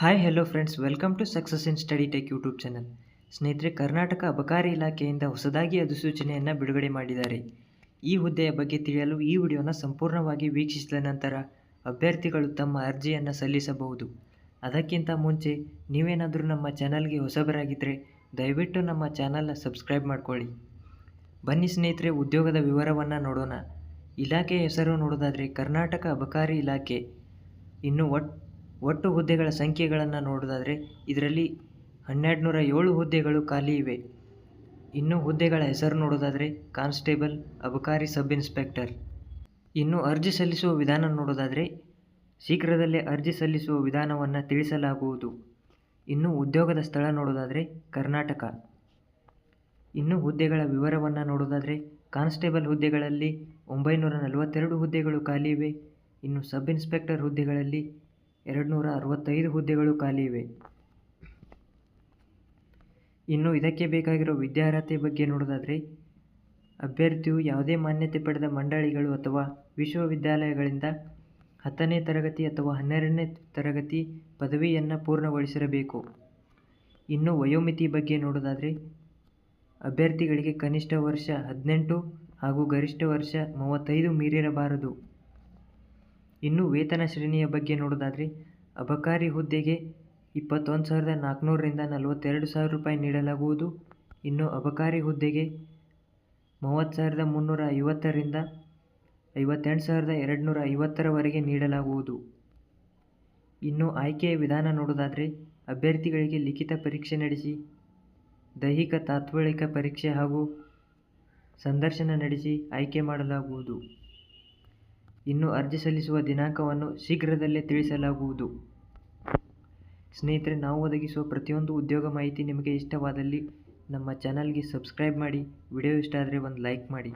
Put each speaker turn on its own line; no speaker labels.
Hi hello friends, welcome to success in study tech YouTube channel. ಸ್ನೇಹಿತರೆ, ಕರ್ನಾಟಕ ಅಬಕಾರಿ ಇಲಾಖೆಯಿಂದ ಹೊಸದಾಗಿ ಅಧಿಸೂಚನೆಯನ್ನು ಬಿಡುಗಡೆ ಮಾಡಿದ್ದಾರೆ. ಈ ಹುದ್ದೆಯ ಬಗ್ಗೆ ತಿಳಿಯಲು ಈ ವಿಡಿಯೋನ ಸಂಪೂರ್ಣವಾಗಿ ವೀಕ್ಷಿಸಿದ ನಂತರ ಅಭ್ಯರ್ಥಿಗಳು ತಮ್ಮ ಅರ್ಜಿಯನ್ನು ಸಲ್ಲಿಸಬಹುದು. ಅದಕ್ಕಿಂತ ಮುಂಚೆ ನೀವೇನಾದರೂ ನಮ್ಮ ಚಾನಲ್ಗೆ ಹೊಸಬರಾಗಿದ್ದರೆ ದಯವಿಟ್ಟು ನಮ್ಮ ಚಾನಲ್ನ ಸಬ್ಸ್ಕ್ರೈಬ್ ಮಾಡ್ಕೊಳ್ಳಿ. ಬನ್ನಿ ಸ್ನೇಹಿತರೆ, ಉದ್ಯೋಗದ ವಿವರವನ್ನು ನೋಡೋಣ. ಇಲಾಖೆಯ ಹೆಸರು ನೋಡೋದಾದರೆ ಕರ್ನಾಟಕ ಅಬಕಾರಿ ಇಲಾಖೆ. ಇನ್ನು ಒಟ್ಟು ಹುದ್ದೆಗಳ ಸಂಖ್ಯೆಗಳನ್ನು ನೋಡೋದಾದರೆ ಇದರಲ್ಲಿ 1207 ಹುದ್ದೆಗಳು ಖಾಲಿ ಇವೆ. ಇನ್ನು ಹುದ್ದೆಗಳ ಹೆಸರು ನೋಡೋದಾದರೆ ಕಾನ್ಸ್ಟೇಬಲ್, ಅಬಕಾರಿ ಸಬ್ ಇನ್ಸ್ಪೆಕ್ಟರ್. ಇನ್ನು ಅರ್ಜಿ ಸಲ್ಲಿಸುವ ವಿಧಾನ ನೋಡೋದಾದರೆ ಶೀಘ್ರದಲ್ಲೇ ಅರ್ಜಿ ಸಲ್ಲಿಸುವ ವಿಧಾನವನ್ನು ತಿಳಿಸಲಾಗುವುದು. ಇನ್ನು ಉದ್ಯೋಗದ ಸ್ಥಳ ನೋಡೋದಾದರೆ ಕರ್ನಾಟಕ. ಇನ್ನು ಹುದ್ದೆಗಳ ವಿವರವನ್ನು ನೋಡೋದಾದರೆ ಕಾನ್ಸ್ಟೇಬಲ್ ಹುದ್ದೆಗಳಲ್ಲಿ 942 ಹುದ್ದೆಗಳು ಖಾಲಿ ಇವೆ. ಇನ್ನು ಸಬ್ ಇನ್ಸ್ಪೆಕ್ಟರ್ ಹುದ್ದೆಗಳಲ್ಲಿ 265 ಹುದ್ದೆಗಳು ಖಾಲಿ ಇವೆ. ಇನ್ನು ಇದಕ್ಕೆ ಬೇಕಾಗಿರೋ ವಿದ್ಯಾರ್ಹತೆ ಬಗ್ಗೆ ನೋಡೋದಾದರೆ ಅಭ್ಯರ್ಥಿಯು ಯಾವುದೇ ಮಾನ್ಯತೆ ಪಡೆದ ಮಂಡಳಿಗಳು ಅಥವಾ ವಿಶ್ವವಿದ್ಯಾಲಯಗಳಿಂದ 10ನೇ ತರಗತಿ ಅಥವಾ 12ನೇ ತರಗತಿ ಪದವಿಯನ್ನು ಪೂರ್ಣಗೊಳಿಸಿರಬೇಕು. ಇನ್ನು ವಯೋಮಿತಿ ಬಗ್ಗೆ ನೋಡೋದಾದರೆ ಅಭ್ಯರ್ಥಿಗಳಿಗೆ ಕನಿಷ್ಠ ವರ್ಷ 18 ಹಾಗೂ ಗರಿಷ್ಠ ವರ್ಷ 35 ಮೀರಿರಬಾರದು. ಇನ್ನು ವೇತನ ಶ್ರೇಣಿಯ ಬಗ್ಗೆ ನೋಡೋದಾದರೆ ಅಬಕಾರಿ ಹುದ್ದೆಗೆ 21,400 ರಿಂದ 42,000 ರೂಪಾಯಿ ನೀಡಲಾಗುವುದು. ಇನ್ನು ಅಬಕಾರಿ ಹುದ್ದೆಗೆ 30,350 ರಿಂದ 58,250 ರವರೆಗೆ ನೀಡಲಾಗುವುದು. ಇನ್ನು ಆಯ್ಕೆಯ ವಿಧಾನ ನೋಡೋದಾದರೆ ಅಭ್ಯರ್ಥಿಗಳಿಗೆ ಲಿಖಿತ ಪರೀಕ್ಷೆ ನಡೆಸಿ, ದೈಹಿಕ ತಾತ್ವಿಕ ಪರೀಕ್ಷೆ ಹಾಗೂ ಸಂದರ್ಶನ ನಡೆಸಿ ಆಯ್ಕೆ ಮಾಡಲಾಗುವುದು. ಇನ್ನು ಅರ್ಜಿ ಸಲ್ಲಿಸುವ ದಿನಾಂಕವನ್ನು ಶೀಘ್ರದಲ್ಲೇ ತಿಳಿಸಲಾಗುವುದು. ಸ್ನೇಹಿತರೆ, ನಾವು ಒದಗಿಸುವ ಪ್ರತಿಯೊಂದು ಉದ್ಯೋಗ ಮಾಹಿತಿ ನಿಮಗೆ ಇಷ್ಟವಾದಲ್ಲಿ ನಮ್ಮ ಚಾನಲ್ಗೆ ಸಬ್ಸ್ಕ್ರೈಬ್ ಮಾಡಿ. ವಿಡಿಯೋ ಇಷ್ಟ ಆದರೆ ಒಂದು ಲೈಕ್ ಮಾಡಿ.